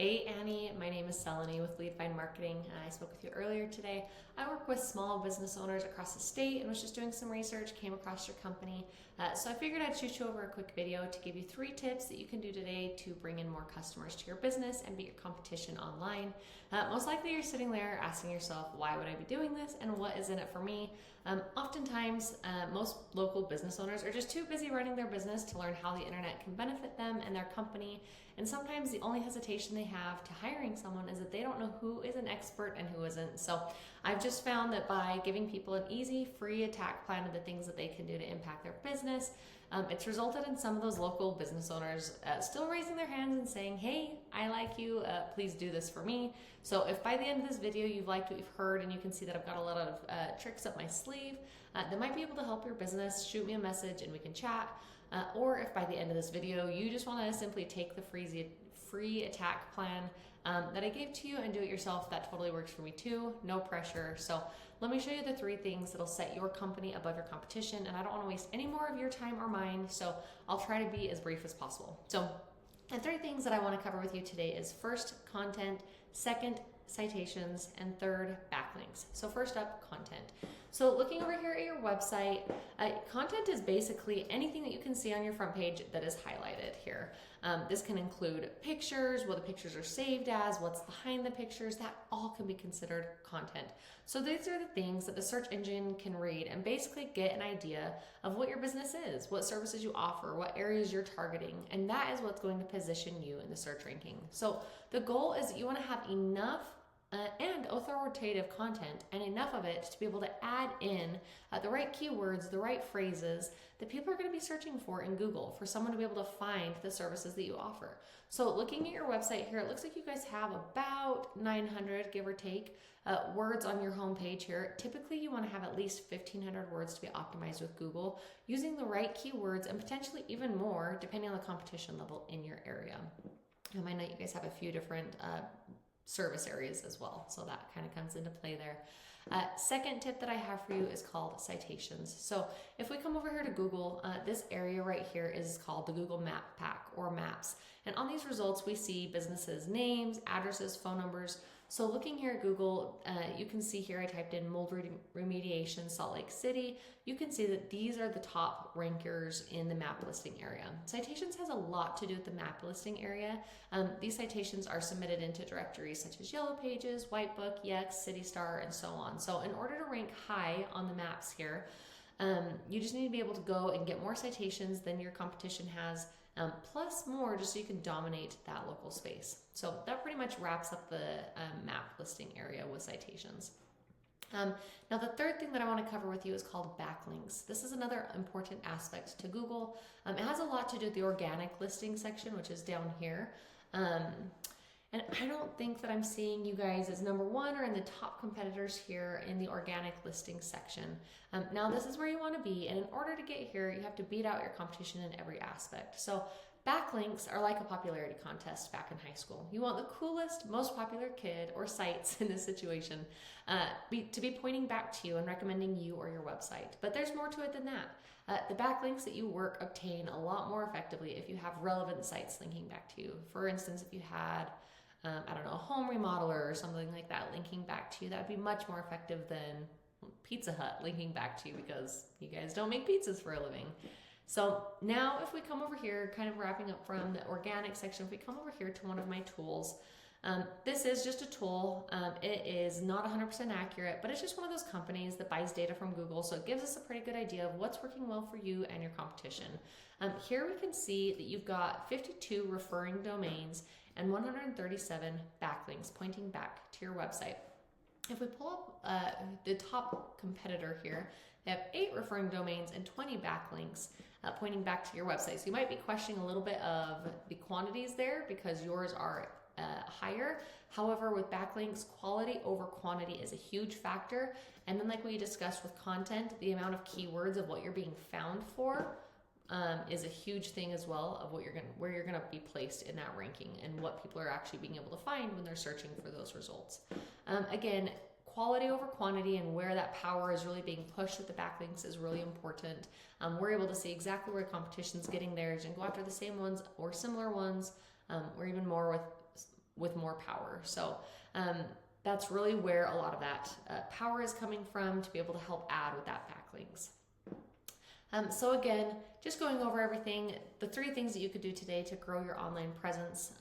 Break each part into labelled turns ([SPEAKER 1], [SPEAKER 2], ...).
[SPEAKER 1] Hey Annie, my name is Selene with Leadfind Marketing. I spoke with you earlier today. I work with small business owners across the state and was just doing some research, came across your company. So I figured I'd shoot you over a quick video to give you 3 tips that you can do today to bring in more customers to your business and beat your competition online. Most likely you're sitting there asking yourself, why would I be doing this and what is in it for me? Oftentimes, most local business owners are just too busy running their business to learn how the internet can benefit them and their company. And sometimes the only hesitation they have to hiring someone is that they don't know who is an expert and who isn't. So I've just found that by giving people an easy, free attack plan of the things that they can do to impact their business, it's resulted in some of those local business owners still raising their hands and saying, hey, I like you, please do this for me. So if by the end of this video you've liked what you've heard and you can see that I've got a lot of tricks up my sleeve that might be able to help your business, shoot me a message and we can chat. Or if by the end of this video you just want to simply take the free attack plan that I gave to you and do it yourself, that totally works for me too, no pressure. So let me show you the 3 things that'll set your company above your competition, and I don't want to waste any more of your time or mine, so I'll try to be as brief as possible. So the 3 things that I want to cover with you today is first, content, second, citations, and third, backlinks. So first up, content. So looking over here at your website, content is basically anything that you can see on your front page that is highlighted here. This can include pictures, what the pictures are saved as, what's behind the pictures, that all can be considered content. So these are the things that the search engine can read and basically get an idea of what your business is, what services you offer, what areas you're targeting, and that is what's going to position you in the search ranking. So the goal is that you want to have enough and authoritative content and enough of it to be able to add in the right keywords, the right phrases that people are going to be searching for in Google for someone to be able to find the services that you offer. So looking at your website here, it looks like you guys have about 900, give or take, words on your homepage here. Typically, you want to have at least 1,500 words to be optimized with Google using the right keywords and potentially even more depending on the competition level in your area. I know you guys have a few different service areas as well, so that kind of comes into play there. Second tip that I have for you is called citations. So if we come over here to Google, this area right here is called the Google Map Pack or Maps. And on these results, we see businesses' names, addresses, phone numbers. So looking here at Google, you can see here I typed in mold remediation Salt Lake City. You can see that these are the top rankers in the map listing area. Citations has a lot to do with the map listing area. These citations are submitted into directories such as Yellow Pages, Whitebook, Yext, CityStar, and so on. So in order to rank high on the maps here, you just need to be able to go and get more citations than your competition has, plus more just so you can dominate that local space. So that pretty much wraps up the map listing area with citations. Now the third thing that I want to cover with you is called backlinks. This is another important aspect to Google. It has a lot to do with the organic listing section, which is down here. And I don't think that I'm seeing you guys as number 1 or in the top competitors here in the organic listing section. Now this is where you want to be, and in order to get here, you have to beat out your competition in every aspect. So backlinks are like a popularity contest back in high school. You want the coolest, most popular kid or sites in this situation to be pointing back to you and recommending you or your website. But there's more to it than that. The backlinks that you work obtain a lot more effectively if you have relevant sites linking back to you. For instance, if you had I don't know, a home remodeler or something like that linking back to you, that would be much more effective than Pizza Hut linking back to you because you guys don't make pizzas for a living. So now if we come over here, kind of wrapping up from the organic section, if we come over here to one of my tools, this is just a tool. It is not 100% accurate, but it's just one of those companies that buys data from Google, so it gives us a pretty good idea of what's working well for you and your competition. Here we can see that you've got 52 referring domains and 137 backlinks pointing back to your website. If we pull up the top competitor here, they have 8 referring domains and 20 backlinks pointing back to your website. So you might be questioning a little bit of the quantities there because yours are higher. However, with backlinks, quality over quantity is a huge factor. And then like we discussed with content, the amount of keywords of what you're being found for is a huge thing as well of where you're gonna be placed in that ranking and what people are actually being able to find when they're searching for those results. Again, quality over quantity and where that power is really being pushed with the backlinks is really important. We're able to see exactly where competition's getting theirs and go after the same ones or similar ones, or even more with with more power. So that's really where a lot of that power is coming from, to be able to help add with that backlinks. So again, just going over everything, the 3 things that you could do today to grow your online presence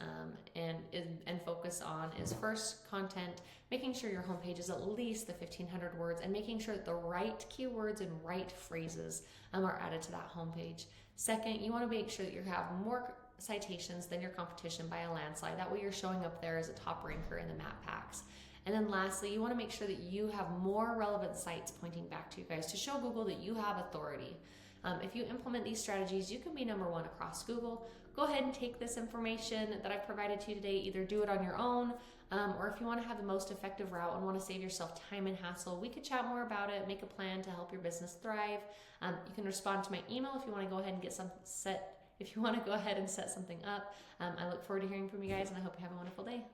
[SPEAKER 1] and focus on is first, content, making sure your homepage is at least the 1,500 words, and making sure that the right keywords and right phrases are added to that homepage. Second, you want to make sure that you have more citations than your competition by a landslide. That way you're showing up there as a top ranker in the map packs. And then lastly, you want to make sure that you have more relevant sites pointing back to you guys to show Google that you have authority. If you implement these strategies, you can be number 1 across Google. Go ahead and take this information that I've provided to you today, either do it on your own, or if you want to have the most effective route and want to save yourself time and hassle, we could chat more about it, make a plan to help your business thrive. You can respond to my email if you want to go ahead and get something set. If you want to go ahead and set something up. I look forward to hearing from you guys, and I hope you have a wonderful day.